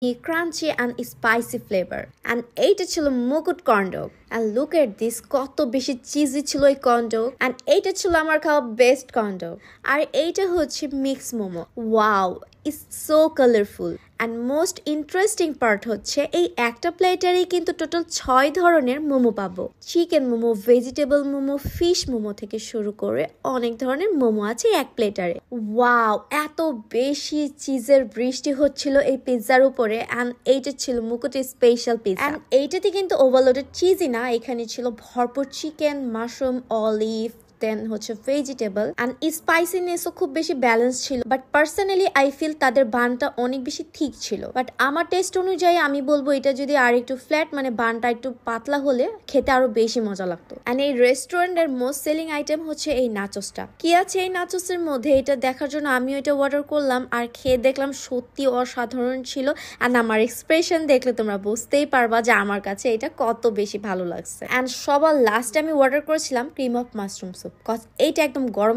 crunchy and spicy flavor and এইটা ছিল মুকুট corn dog and look at this কত বেশি চিজি ছিল এই কর্ন ডগ and এইটা ছিল আমার খাওয়া বেস্ট কর্ন ডগ আর এইটা হচ্ছে mix momo wow it's so colourful and most interesting part হচ্ছে এই একটা প্লেটারেই কিন্তু টোটাল 6 ধরনের মোমো পাবো chicken momo vegetable momo fish momo থেকে শুরু করে অনেক ধরনের মোমো আছে এক প্লেটারে ওয়াও এত বেশি চিজের বৃষ্টি হচ্ছিল এই পিৎজার উপরে and এইটা ছিল মুকুটের স্পেশাল পিৎজা and এইটাতে কিন্তু ওভারলোডেড চিজই না এখানে ছিল ভরপুর চিকেন মাশরুম অলিভ দেন হচ্ছে ভেজিটেবল এন্ড স্পাইসিনেসও খুব বেশি ব্যালেন্স ছিল বাট পার্সোনালি আই ফিল তাদের বানটা অনেক বেশি থিক ছিল বাট আমার টেস্ট অনুযায়ী আমি বলবো এটা যদি আর একটু ফ্ল্যাট মানে বানটা একটু পাতলা হলে খেতে আরো বেশি মজা লাগতো এন্ড এই রেস্টুরেন্টের মোস্ট সেলিং আইটেম হচ্ছে এই নাচোসটা কি আছে এই নাচোসের মধ্যে এটা দেখার জন্য আমিও এটা অর্ডার করলাম আর খেয়ে দেখলাম সত্যি অসাধারণ ছিল এন্ড আমার এক্সপ্রেশন দেখলে তোমরা বুঝতেই পারবা যে আমার কাছে এটা কত বেশি ভালো লাগছে এন্ড সবার লাস্টে আমি অর্ডার করেছিলাম ক্রিম অফ মাশরুম স্যুপ এইটা একদম গরম